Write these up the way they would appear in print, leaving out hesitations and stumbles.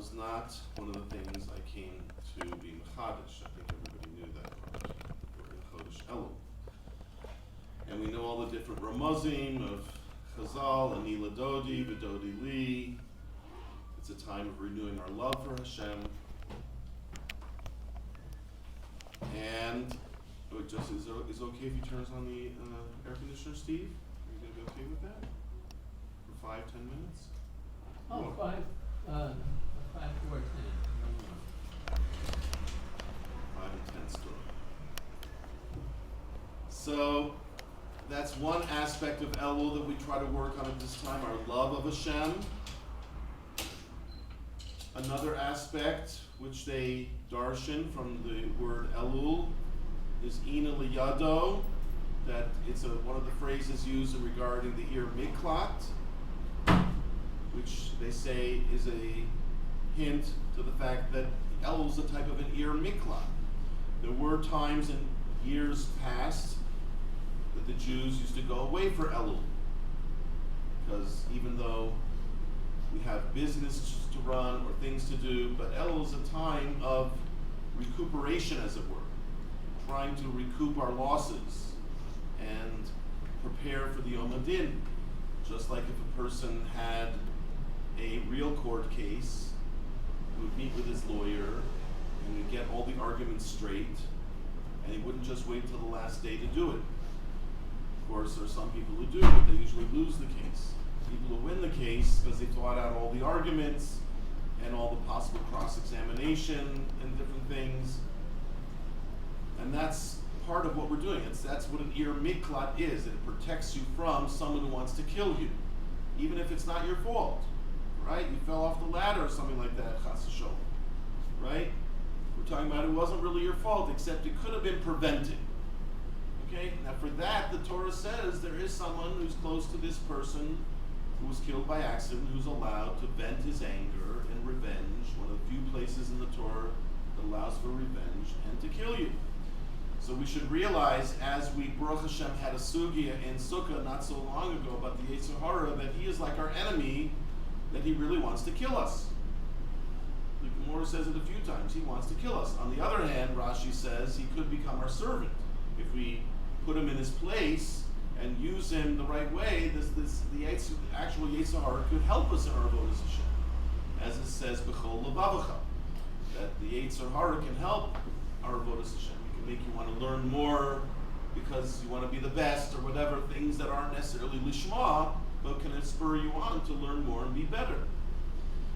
was not one of the things I came to be Mechadish. I think everybody knew that part. We're in Chodesh Elul. And we know all the different Ramazim of Chazal, Ani Ladodi, Vidodi Li. It's a time of renewing our love for Hashem. And is it okay if you turn us on the air conditioner, Steve? Are you going to be okay with that? For 5-10 minutes? Oh, 5, 4, 10. 5 and 10 still. So that's one aspect of Elul that we try to work on at this time, our love of Hashem. Another aspect, which they darshan from the word Elul, is Ina Liyado, that it's one of the phrases used regarding the Ir Miklat, which they say is a hint to the fact that Elul is a type of an Ir Miklat. There were times in years past that the Jews used to go away for Elul, because even though we have business to run or things to do, but Elul is a time of recuperation, as it were, trying to recoup our losses and prepare for the Yom Hadin. Just like if a person had a real court case, he would meet with his lawyer and he'd get all the arguments straight, and he wouldn't just wait till the last day to do it. Of course, there are some people who do, but they usually lose the case. People who win the case because they thought out all the arguments and all the possible cross-examination and different things. And that's part of what we're doing. That's what an Ir Miklat is. It protects you from someone who wants to kill you, even if it's not your fault, right? You fell off the ladder or something like that, chas v'sholom, right? We're talking about it wasn't really your fault, except it could have been prevented. Okay? Now for that, the Torah says there is someone who's close to this person who was killed by accident, who's allowed to vent his anger and revenge, one of the few places in the Torah that allows for revenge and to kill you. So we should realize, as we, Baruch Hashem, had a sugya in Sukkah not so long ago about the Yetzer Hara, that he is like our enemy, that he really wants to kill us. The Gemara says it a few times, he wants to kill us. On the other hand, Rashi says he could become our servant. If we put him in his place and use him the right way, the actual Yetzer Hara could help us in our avodas Hashem. As it says, B'chol Levavecha, that the Yetzer Hara can help our avodas Hashem. It can make you want to learn more because you want to be the best or whatever, things that aren't necessarily lishma, but can spur you on to learn more and be better.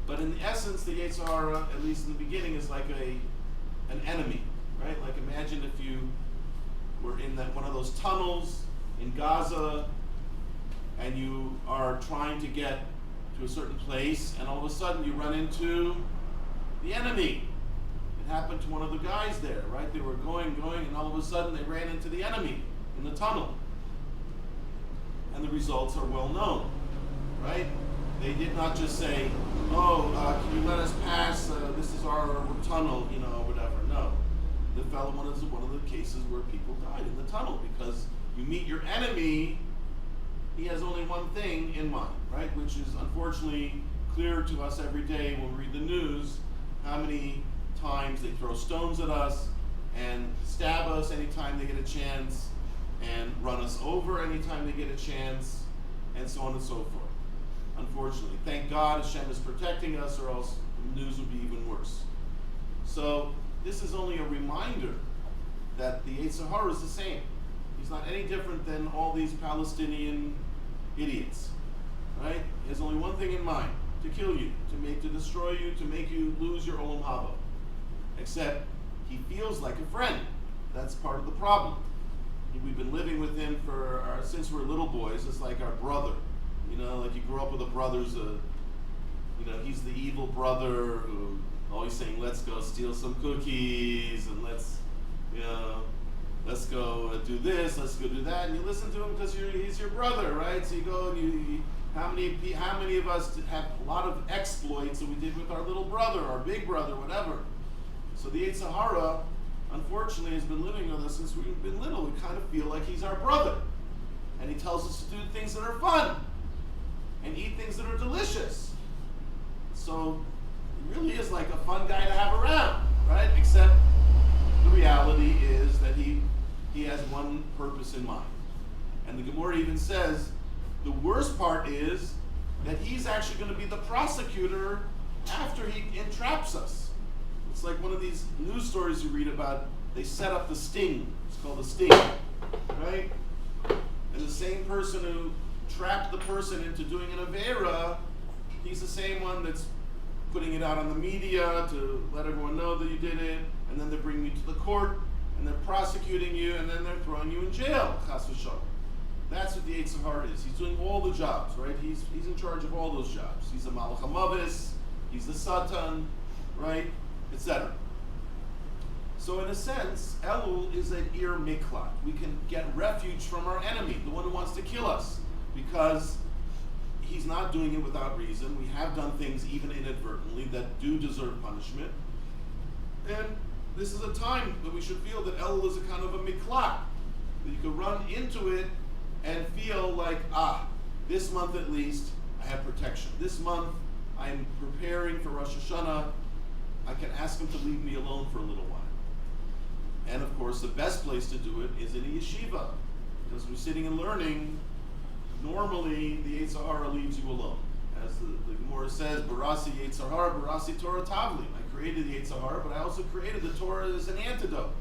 But in essence, the Yetzer Hara, at least in the beginning, is like an enemy, right? Like imagine if you were in one of those tunnels in Gaza, and you are trying to get to a certain place, and all of a sudden you run into the enemy. It happened to one of the guys there, right? They were going, and all of a sudden they ran into the enemy in the tunnel. And the results are well known, right? They did not just say, can you let us pass, this is our tunnel, whatever. No. The fellow one of the cases where people died in the tunnel, because you meet your enemy, he has only one thing in mind, right? Which is unfortunately clear to us every day when we read the news, how many times they throw stones at us and stab us anytime they get a chance, and run us over anytime they get a chance, and so on and so forth. Unfortunately. Thank God Hashem is protecting us, or else the news would be even worse. So this is only a reminder that the Yetzer Hara is the same. He's not any different than all these Palestinian idiots, right? He has only one thing in mind: to kill you, to destroy you, to make you lose your olam haba. Except he feels like a friend. That's part of the problem. We've been living with him since we're little boys. It's like our brother. Like you grew up with a brother who's he's the evil brother who always saying, let's go steal some cookies, and let's go do this, let's go do that, and you listen to him because he's your brother, right? So you go and how many of us have a lot of exploits that we did with our little brother, our big brother, whatever. So the Yetzer Hara, unfortunately, has been living with us since we've been little. We kind of feel like he's our brother, and he tells us to do things that are fun and eat things that are delicious. So it really is is like a fun guy to have around, right? Except the reality is that he has one purpose in mind. And the Gemara even says the worst part is that he's actually going to be the prosecutor after he entraps us. It's like one of these news stories you read about. They set up the sting. It's called a sting, right? And the same person who trapped the person into doing an avera, he's the same one that's putting it out on the media to let everyone know that you did it, and then they're bringing you to the court, and they're prosecuting you, and then they're throwing you in jail. Chas v'shalom. That's what the Yetzer Hara is. He's doing all the jobs, right? He's in charge of all those jobs. He's the Malach HaMavis, he's the Satan, right? Etc. So in a sense, Elul is an Ir Miklat. We can get refuge from our enemy, the one who wants to kill us, because he's not doing it without reason. We have done things even inadvertently that do deserve punishment. And this is a time that we should feel that Elul is a kind of a miklat, that you can run into it and feel like, this month at least, I have protection. This month, I'm preparing for Rosh Hashanah. I can ask him to leave me alone for a little while. And of course, the best place to do it is in a yeshiva, because we're sitting and learning. Normally, the Yetzer Hara leaves you alone. As the Gemara says, Barasi Yetzer Hara, Barasi Torah Tavli. I created the Yetzer Hara, but I also created the Torah as an antidote.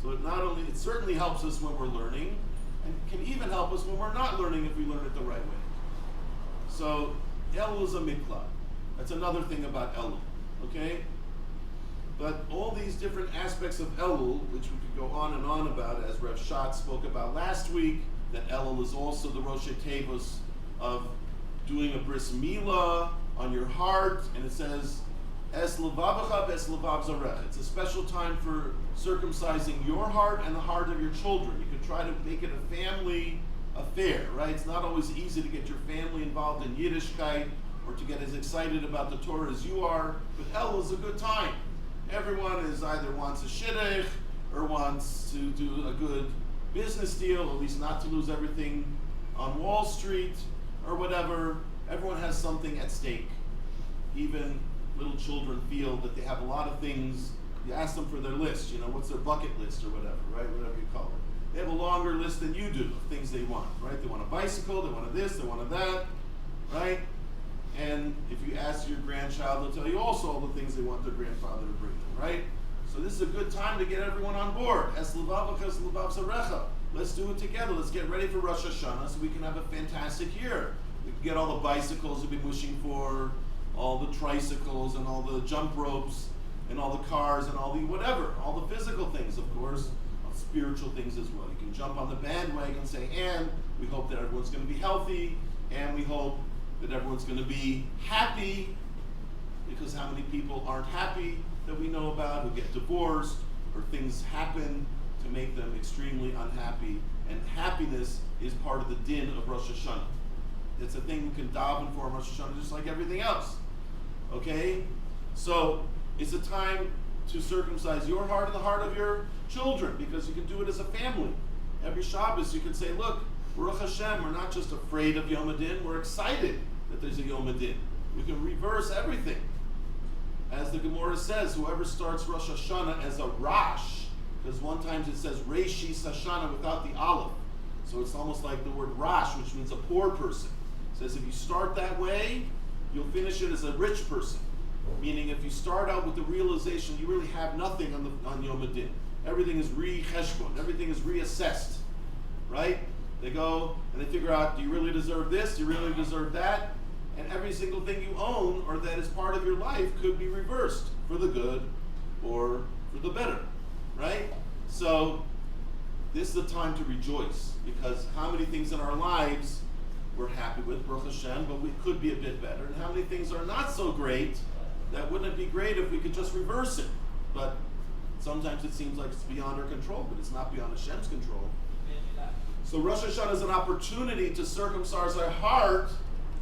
So it certainly helps us when we're learning, and can even help us when we're not learning if we learn it the right way. So, Elul is a miklat. That's another thing about Elul, okay? But all these different aspects of Elul, which we could go on and on about, as Rev Schatz spoke about last week, that Elul is also the Rosh Tevos of doing a bris milah on your heart, and it says, Es levavecha ves levav zarech. It's a special time for circumcising your heart and the heart of your children. You can try to make it a family affair, right? It's not always easy to get your family involved in Yiddishkeit or to get as excited about the Torah as you are, but Elul is a good time. Everyone is either wants a shidduch or wants to do a good business deal, at least not to lose everything on Wall Street or whatever. Everyone has something at stake. Even little children feel that they have a lot of things. You ask them for their list, what's their bucket list or whatever, right? Whatever you call it. They have a longer list than you do of things they want, right? They want a bicycle, they want this, they want that, right? And if you ask your grandchild, they'll tell you also all the things they want their grandfather to bring them, right? So this is a good time to get everyone on board. Es levavecha, es levav zarecha. Let's do it together. Let's get ready for Rosh Hashanah so we can have a fantastic year. We can get all the bicycles we've been wishing for, all the tricycles and all the jump ropes and all the cars and all the whatever, all the physical things, of course, spiritual things as well. You can jump on the bandwagon and say, and we hope that everyone's going to be healthy, and we hope that everyone's going to be happy, because how many people aren't happy that we know about, who get divorced, or things happen to make them extremely unhappy, and happiness is part of the din of Rosh Hashanah. It's a thing we can daven for Rosh Hashanah just like everything else. Okay? So, it's a time to circumcise your heart and the heart of your children, because you can do it as a family. Every Shabbos you can say, look, Baruch Hashem, we're not just afraid of Yom Adin, we're excited that there's a Yom Adin. We can reverse everything. As the Gemara says, whoever starts Rosh Hashanah as a Rash, because one time it says Reishis Hashanah without the Aleph, so it's almost like the word Rash, which means a poor person. It says if you start that way, you'll finish it as a rich person. Meaning if you start out with the realization you really have nothing on Yom Adin. Everything is re-cheshbon, everything is reassessed, right? They go and they figure out, do you really deserve this? Do you really deserve that? And every single thing you own or that is part of your life could be reversed for the good or for the better, right? So this is the time to rejoice, because how many things in our lives we're happy with, Baruch Hashem, but we could be a bit better, and how many things are not so great that wouldn't it be great if we could just reverse it? But sometimes it seems like it's beyond our control, but it's not beyond Hashem's control. So Rosh Hashanah is an opportunity to circumcise our heart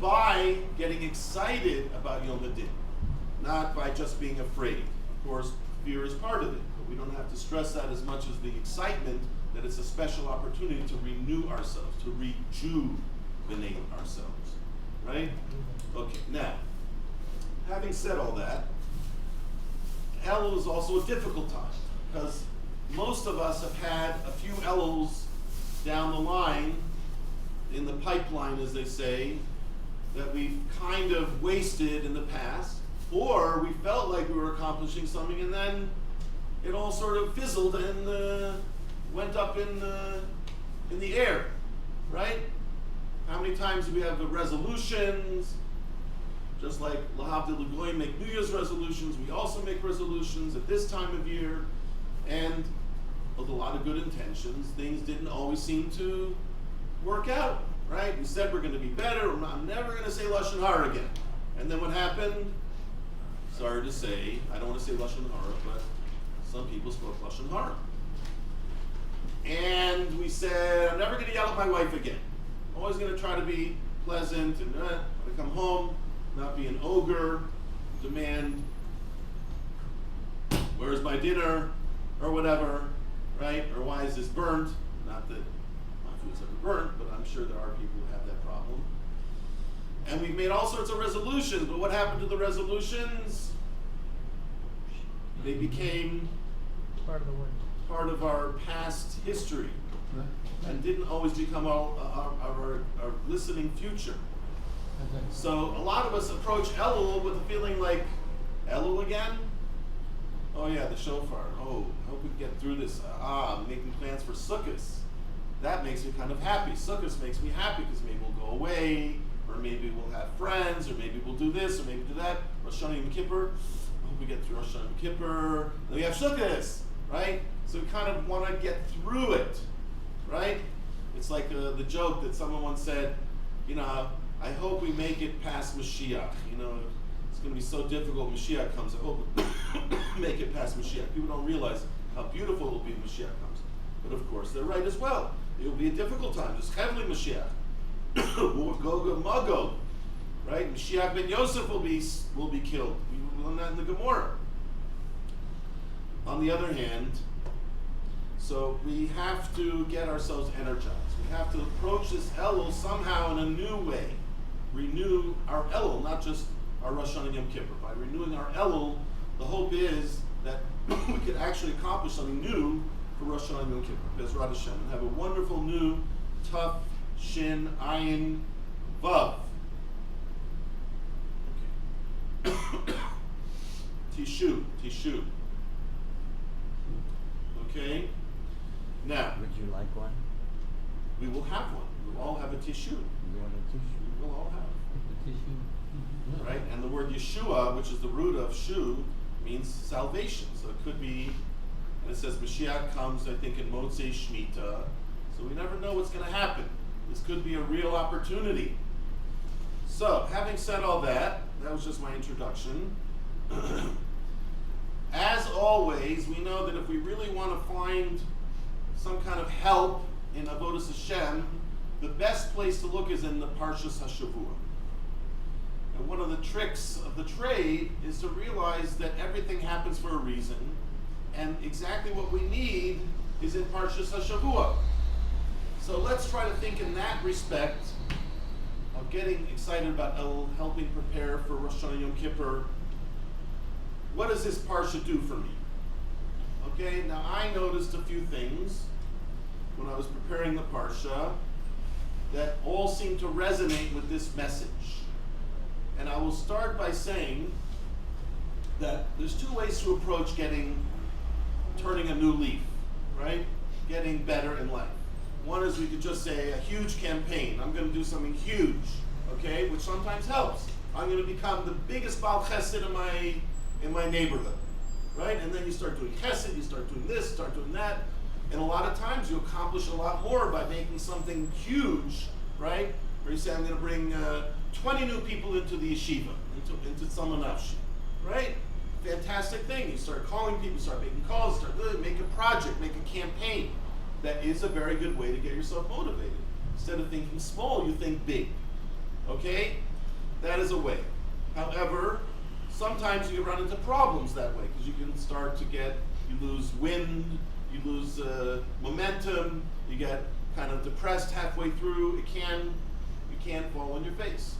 by getting excited about Yom Adin, not by just being afraid. Of course, fear is part of it, but we don't have to stress that as much as the excitement that it's a special opportunity to renew ourselves, to rejuvenate ourselves, right? Okay, now, having said all that, Elul is also a difficult time because most of us have had a few Eluls down the line, in the pipeline, as they say, that we've kind of wasted in the past, or we felt like we were accomplishing something and then it all sort of fizzled and went up in the air, right? How many times do we have the resolutions? Just like Lahavdil L'Goyim make New Year's resolutions, we also make resolutions at this time of year, and with a lot of good intentions, things didn't always seem to work out, right? We said we're going to be better, I'm never going to say Lashon Hara again. And then what happened? Sorry to say, I don't want to say Lashon Hara, but some people spoke Lashon Hara. And we said, I'm never going to yell at my wife again. I'm always going to try to be pleasant and when I come home, not be an ogre, demand, where's my dinner, or whatever, right? Or why is this burnt? Not that my food's ever burnt, but I'm sure there are people who have that problem. And we've made all sorts of resolutions, but what happened to the resolutions? They became part of our past history and didn't always become our glistening future. So a lot of us approach Elul with a feeling like, Elul again? Oh yeah, the shofar. Oh, I hope we can get through this. I'm making plans for Sukkot. That makes me kind of happy. Sukkot makes me happy because maybe we'll go away, or maybe we'll have friends, or maybe we'll do this, or maybe do that. Rosh Hashanah Yom Kippur. I hope we get through Rosh Hashanah Yom Kippur. Then we have Sukkot, right? So we kind of want to get through it, right? It's like the joke that someone once said, you know, I hope we make it past Mashiach. You know, it's going to be so difficult when Mashiach comes. I hope we make it past Mashiach. People don't realize how beautiful it will be when Mashiach comes. But of course, they're right as well. It will be a difficult time. Just heavily Mashiach. Gog and Magog, right? Mashiach ben Yosef will be killed. We learn that in the Gemara. On the other hand, so we have to get ourselves energized. We have to approach this Elul somehow in a new way. Renew our Elul, not just our Rosh Hashanah Yom Kippur. By renewing our Elul, the hope is that we could actually accomplish something new for Rosh Hashanah Yom Kippur, Bezrat Hashem, and have a wonderful new, tough, Shin, Ayin, Vav. Okay. Tishu. Okay? Now, would you like one? we will have one. We will all have a Tishu. You want a tissue? We will all have. The tissue. Right? And the word Yeshua, which is the root of Shu, means salvation. So it could be, and it says Mashiach comes, I think, in Motzei Shemitah. So we never know what's going to happen. This could be a real opportunity. So, having said all that, that was just my introduction. As always, we know that if we really want to find some kind of help in Avodas Hashem, the best place to look is in the Parshas HaShavua. And one of the tricks of the trade is to realize that everything happens for a reason, and exactly what we need is in Parshas HaShavua. So let's try to think in that respect of getting excited about helping prepare for Rosh Hashanah Yom Kippur. What does this parsha do for me? Okay, now I noticed a few things when I was preparing the parsha that all seem to resonate with this message. And I will start by saying that there's two ways to approach turning a new leaf, right? Getting better in life. One is we could just say a huge campaign. I'm going to do something huge, okay, which sometimes helps. I'm going to become the biggest Baal Chesed in my neighborhood, right? And then you start doing Chesed, you start doing this, start doing that, and a lot of times you accomplish a lot more by making something huge, right? Where you say, I'm going to bring 20 new people into the yeshiva, into Tzalmanavshi, right? Fantastic thing. You start calling people, start making calls, make a project, make a campaign. That is a very good way to get yourself motivated. Instead of thinking small, you think big. Okay? That is a way. However, sometimes you run into problems that way because you can start to you lose wind, you lose momentum, you get kind of depressed halfway through. You can fall on your face.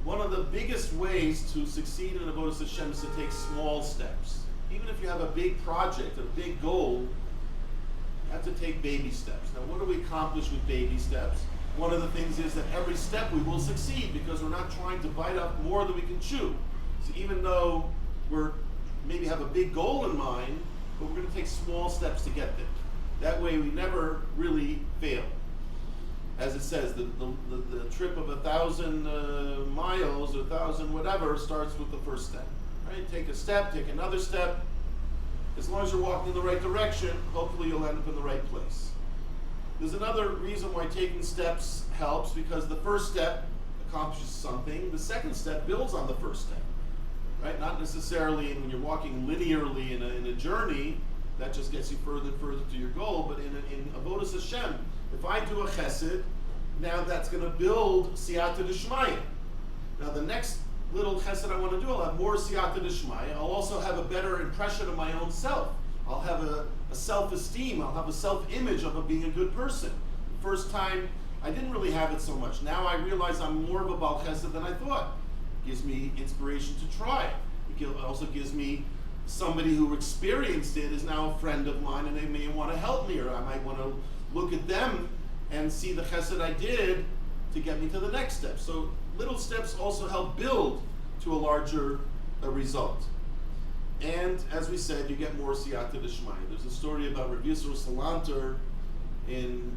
One of the biggest ways to succeed in Avodas Hashem is to take small steps. even if you have a big project, a big goal, you have to take baby steps. Now, what do we accomplish with baby steps? One of the things is that every step we will succeed because we're not trying to bite up more than we can chew. So even though we're maybe have a big goal in mind, but we're going to take small steps to get there. That way we never really fail. As it says, the trip of 1,000 miles or 1,000 whatever starts with the first step. Right? Take a step, take another step. As long as you're walking in the right direction, hopefully you'll end up in the right place. There's another reason why taking steps helps, because the first step accomplishes something. The second step builds on the first step. Right? Not necessarily when you're walking linearly in a journey, that just gets you further and further to your goal, but in Avodas Hashem, if I do a chesed, now that's going to build siyata d'shmaya. Now the next little chesed I want to do, I'll have more siyata d'shmaya. I'll also have a better impression of my own self. I'll have a self-esteem. I'll have a self-image of being a good person. The first time, I didn't really have it so much. Now I realize I'm more of a Baal Chesed than I thought. It gives me inspiration to try. It also gives me somebody who experienced it is now a friend of mine, and they may want to help me, or I might want to look at them and see the chesed I did to get me to the next step. So little steps also help build to a larger result. And as we said, you get more siyata d'shmaya. There's a story about Rabbi Yisroel Salanter in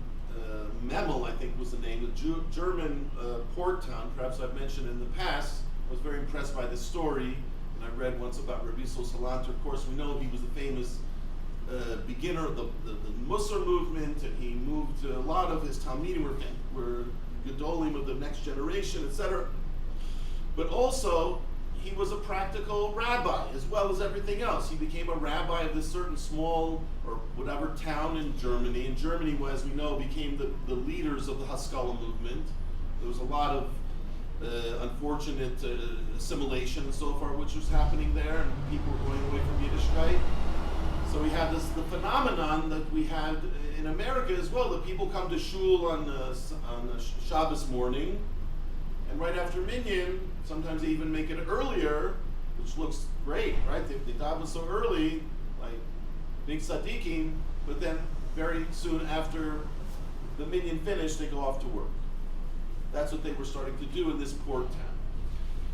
Memel, I think was the name, the German port town. Perhaps I've mentioned in the past. I was very impressed by this story, and I read once about Rabbi Yisroel Salanter. Of course, we know he was the famous beginner of the Musar movement, and he moved a lot of his Talmidim were Gedolim of the next generation, etc. But also, he was a practical rabbi as well as everything else. He became a rabbi of this certain small or whatever town in Germany. And Germany, as we know, became the leaders of the Haskalah movement. There was a lot of unfortunate assimilation and so far, which was happening there, and people were going away from Yiddishkeit. So we have the phenomenon that we had in America as well, that people come to shul on Shabbos morning, and right after Minyan, sometimes they even make it earlier, which looks great, right? They daven so early, like big tzaddikim, but then very soon after the Minyan finished, they go off to work. That's what they were starting to do in this port town.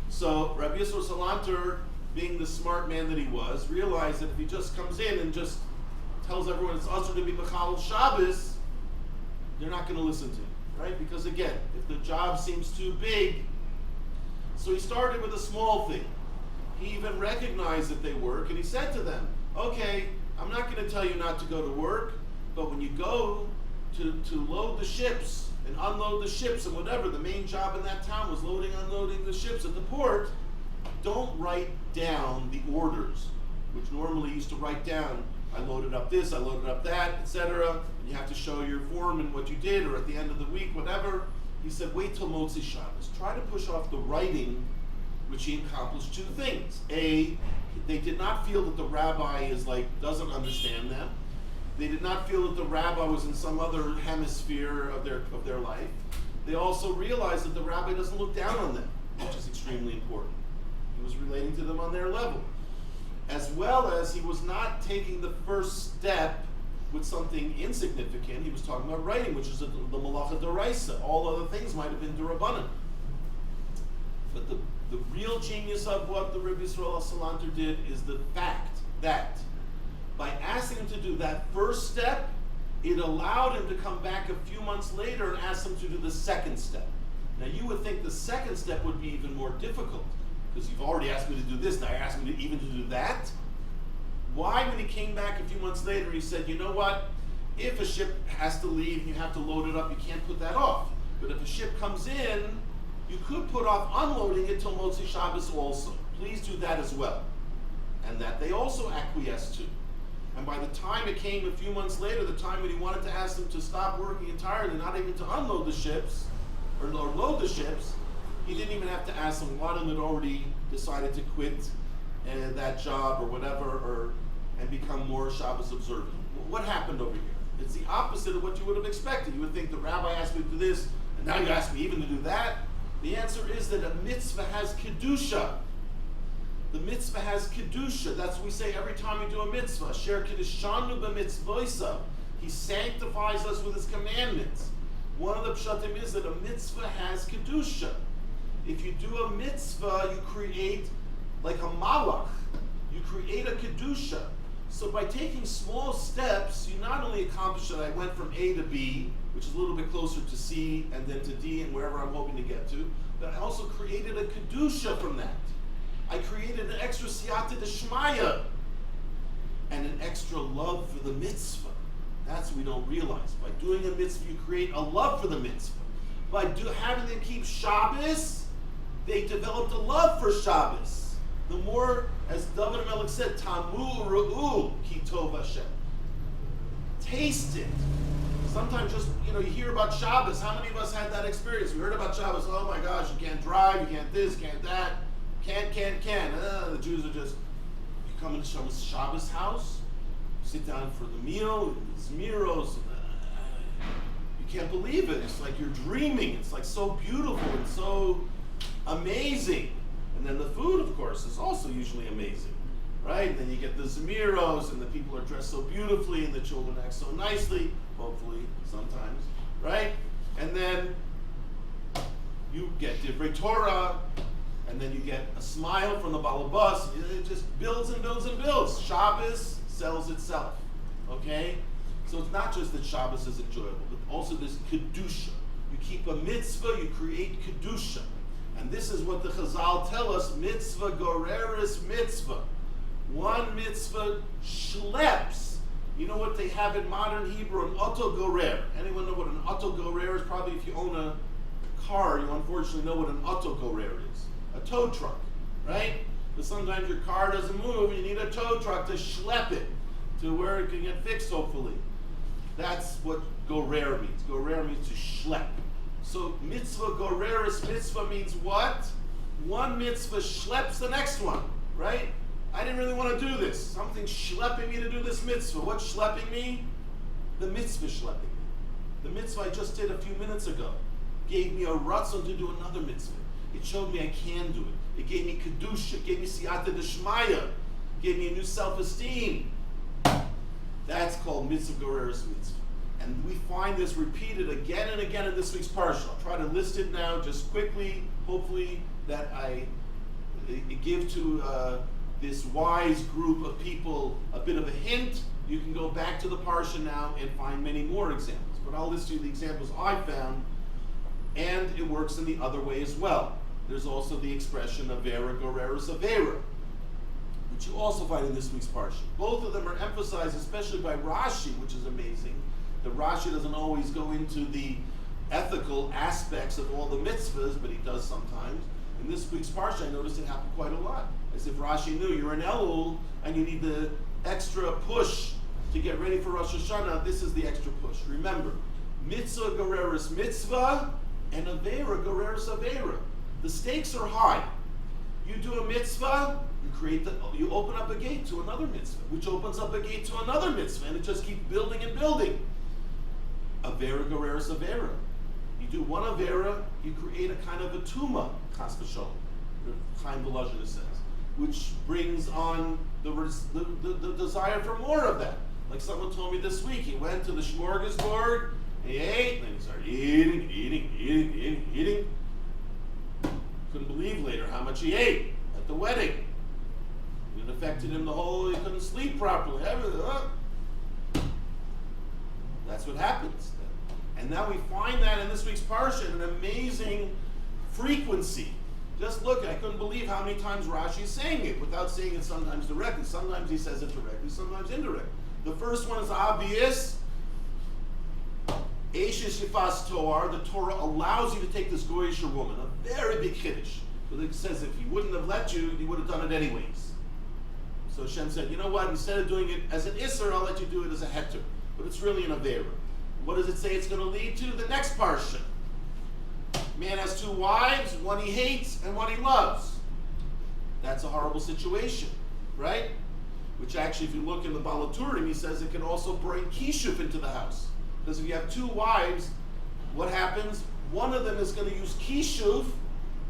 So Rabbi Yisroel Salanter, being the smart man that he was, realized that if he just comes in and just tells everyone it's usher to be Mechalel Shabbos, they're not going to listen to him, right? Because again, if the job seems too big, so he started with a small thing. He even recognized that they work, and he said to them, okay, I'm not going to tell you not to go to work, but when you go to load the ships and unload the ships and whatever, the main job in that town was loading, unloading the ships at the port, don't write down the orders, which normally used to write down, I loaded up this, I loaded up that, etc. And you have to show your foreman what you did, or at the end of the week, whatever. He said, wait till Motzi Shabbos. Try to push off the writing, which he accomplished two things. A, they did not feel that the rabbi doesn't understand them. They did not feel that the rabbi was in some other hemisphere of their life. They also realized that the rabbi doesn't look down on them, which is extremely important. He was relating to them on their level. As well as he was not taking the first step with something insignificant. He was talking about writing, which is the malacha d'oraisa. All other things might have been d'rabbanan. But the real genius of what the Rabbi Yisroel Salanter did is the fact that by asking him to do that first step, it allowed him to come back a few months later and ask him to do the second step. Now you would think the second step would be even more difficult, because you've already asked me to do this, now you're asking me to even to do that? Why, when he came back a few months later, he said, you know what, if a ship has to leave and you have to load it up, you can't put that off. But if a ship comes in, you could put off unloading it till Motzi Shabbos also. Please do that as well. And that they also acquiesced to. And by the time it came a few months later, the time when he wanted to ask them to stop working entirely, not even to unload the ships, or load the ships, he didn't even have to ask them. One of them had already decided to quit that job or whatever, and become more Shabbos observant. What happened over here? It's the opposite of what you would have expected. You would think the rabbi asked me to do this, and now you ask me even to do that. The answer is that a mitzvah has kedusha. The mitzvah has kedusha. That's what we say every time we do a mitzvah. Asher kedushanu b'mitzvosav. He sanctifies us with his commandments. One of the pshatim is that a mitzvah has kedusha. If you do a mitzvah, you create like a malach. You create a kedusha. So by taking small steps, you not only accomplish that I went from A to B, which is a little bit closer to C and then to D and wherever I'm hoping to get to, but I also created a kedusha from that. I created an extra siyata d'shmaya and an extra love for the mitzvah. That's what we don't realize. By doing a mitzvah, you create a love for the mitzvah. By having them keep Shabbos, they developed a love for Shabbos. The more, as David Melech said, Tamu Ru'u Ki Tov Hashem. Taste it. Sometimes just, you hear about Shabbos. How many of us had that experience? We heard about Shabbos. Oh my gosh, you can't drive, you can't this, can't that. Can't. The Jews are just, you come into Shabbos house, you sit down for the meal, and the zmiros, you can't believe it. It's like you're dreaming. It's like so beautiful and so amazing. And then the food, of course, is also usually amazing, right? And then you get the zmiros, and the people are dressed so beautifully, and the children act so nicely, hopefully, sometimes, right? And then you get divrei Torah, and then you get a smile from the balabas. It just builds and builds and builds. Shabbos sells itself, okay? So it's not just that Shabbos is enjoyable, but also this kedusha. You keep a mitzvah, you create kedusha. And this is what the Chazal tell us, mitzvah goreris mitzvah. One mitzvah schleps. You know what they have in modern Hebrew, an auto gorer. Anyone know what an auto gorer is? Probably if you own a car, you unfortunately know what an auto gorer is. A tow truck, right? But sometimes your car doesn't move, and you need a tow truck to schlep it to where it can get fixed, hopefully. That's what gorer means. Gorer means to schlep. So mitzvah goreris mitzvah means what? One mitzvah schleps the next one, right? I didn't really want to do this. Something's schlepping me to do this mitzvah. What's schlepping me? The mitzvah schlepping me. The mitzvah I just did a few minutes ago gave me a ratzon to do another mitzvah. It showed me I can do it. It gave me kedusha. It gave me siyata d'shmaya. It gave me a new self-esteem. That's called mitzvah goreris mitzvah. And we find this repeated again and again in this week's parsha. I'll try to list it now just quickly, hopefully that I give to this wise group of people a bit of a hint. You can go back to the parsha now and find many more examples. But I'll list you the examples I found, and it works in the other way as well. There's also the expression avera goreris avera, which you also find in this week's parsha. Both of them are emphasized, especially by Rashi, which is amazing. The Rashi doesn't always go into the ethical aspects of all the mitzvahs, but he does sometimes. In this week's parsha, I noticed it happened quite a lot. As if Rashi knew you're in Elul and you need the extra push to get ready for Rosh Hashanah. This is the extra push. Remember, mitzvah goreris mitzvah and avera goreris avera. The stakes are high. You do a mitzvah, you open up a gate to another mitzvah, which opens up a gate to another mitzvah, and it just keeps building and building. Avera goreris avera. You do one avera, you create a kind of a tuma, chas v'sholom, Chaim Volozhin says, which brings on the desire for more of that. Like someone told me this week, he went to the smorgasbord, he ate, and he started eating. Couldn't believe later how much he ate at the wedding. It affected him he couldn't sleep properly. That's what happens. And now we find that in this week's parsha, an amazing frequency. Just look, I couldn't believe how many times Rashi is saying it without saying it sometimes directly. Sometimes he says it directly, sometimes indirectly. The first one is obvious. Eishes Yifas Toar, the Torah allows you to take this goyish woman, a very big chiddush. But it says if he wouldn't have let you, he would have done it anyways. So Hashem said, you know what, instead of doing it as an Isser, I'll let you do it as a Heter. But it's really an Avera. What does it say it's going to lead to? The next parsha. Man has two wives, one he hates and one he loves. That's a horrible situation, right? Which actually, if you look in the Balaturim, he says it can also bring Kishuf into the house. Because if you have two wives, what happens? One of them is going to use Kishuf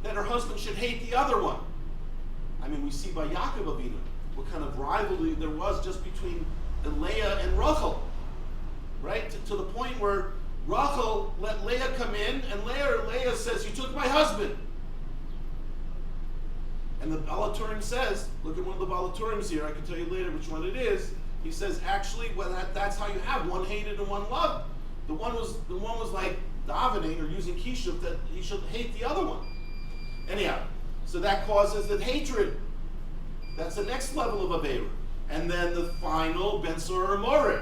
that her husband should hate the other one. I mean, we see by Yaakov Avinu what kind of rivalry there was just between Leah and Rachel, right? To the point where Rachel let Leah come in, and Leah says, "You took my husband." And the Balaturim says, look at one of the Balaturims here, I can tell you later which one it is. He says, actually, well, that's how you have one hated and one loved. The one was like davening or using kishuf that he should hate the other one. Anyhow, so that causes that hatred. That's the next level of Aveira. And then the final Ben Sura Mored.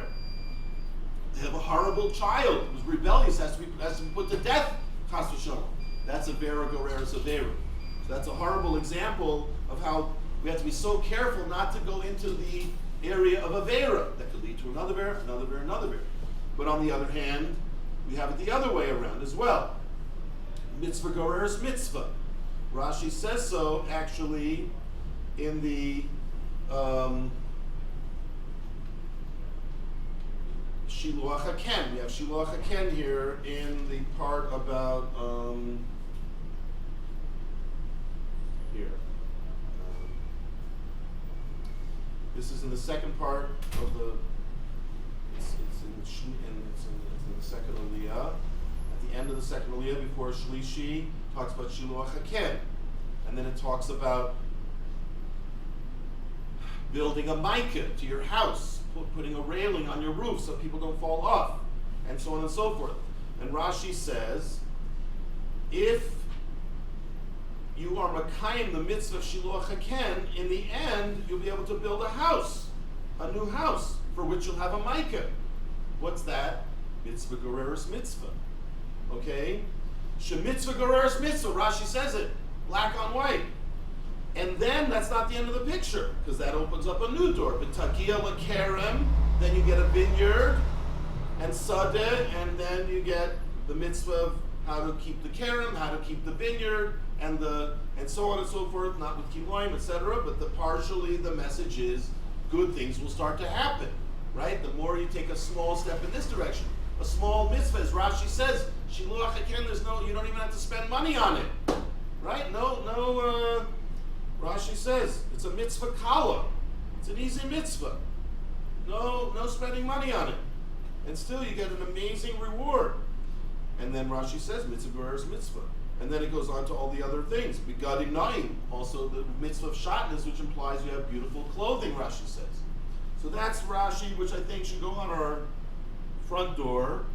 They have a horrible child who's rebellious, has to be put to death. Chas v'shalom. That's Aveira Goreres Aveira. So that's a horrible example of how we have to be so careful not to go into the area of Aveira. That could lead to another Aveira, another Aveira, another Aveira. But on the other hand, we have it the other way around as well. Mitzvah Goreres Mitzvah. Rashi says so actually in the Shiluach HaKen. We have Shiluach HaKen here in the part about here. This is in the second part of the. It's in the second Aliyah. At the end of the second Aliyah, before Shlishi, talks about Shiluach HaKen, and then it talks about building a micah to your house, putting a railing on your roof so people don't fall off, and so on and so forth. And Rashi says, if you are Makayim, the mitzvah of Shiluach HaKen, in the end, you'll be able to build a house, a new house, for which you'll have a micah. What's that? Mitzvah Goreres Mitzvah. Okay? Shemitzvah Goreres Mitzvah, Rashi says it, black on white. And then that's not the end of the picture, because that opens up a new door. B'takia l'kerem, then you get a vineyard, and sadeh, and then you get the mitzvah of how to keep the kerem, how to keep the vineyard, and so on and so forth, not with kiloim, etc. But partially the message is good things will start to happen, right? The more you take a small step in this direction, a small mitzvah, as Rashi says, Shiluach HaKen, you don't even have to spend money on it, right? No. Rashi says it's a mitzvah kala. It's an easy mitzvah. No spending money on it, and still you get an amazing reward. And then Rashi says mitzvah goreres mitzvah, and then it goes on to all the other things. Begadim naim, also the mitzvah of shatnez, which implies you have beautiful clothing. Rashi says. So that's Rashi, which I think should go on our front door.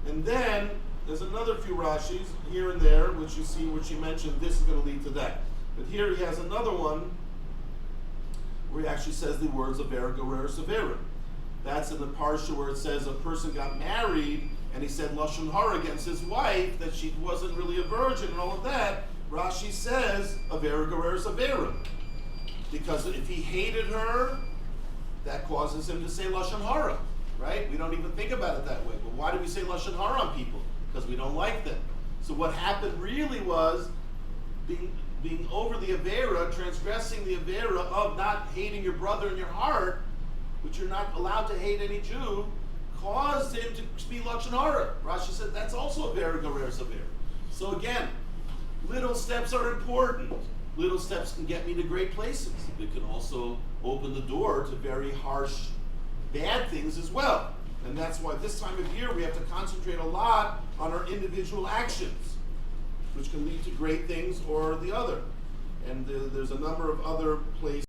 And then there's another few Rashis here and there, which you see, which he mentioned. This is going to lead to that. But here he has another one where he actually says the words of Aveira Goreres Aveira. That's in the parsha where it says a person got married and he said lashon hara against his wife, that she wasn't really a virgin and all of that. Rashi says Aveira Goreres Aveira, because if he hated her, that causes him to say lashon hara, right? We don't even think about it that way. But why do we say lashon hara on people? Because we don't like them. So what happened really was being over the Aveira, transgressing the Aveira of not hating your brother in your heart, which you're not allowed to hate any Jew, caused him to speak lashon hara. Rashi said that's also Aveira Goreres Aveira. So again, little steps are important. Little steps can get me to great places. It can also open the door to very harsh, bad things as well. And that's why this time of year we have to concentrate a lot on our individual actions, which can lead to great things or the other. And there's a number of other places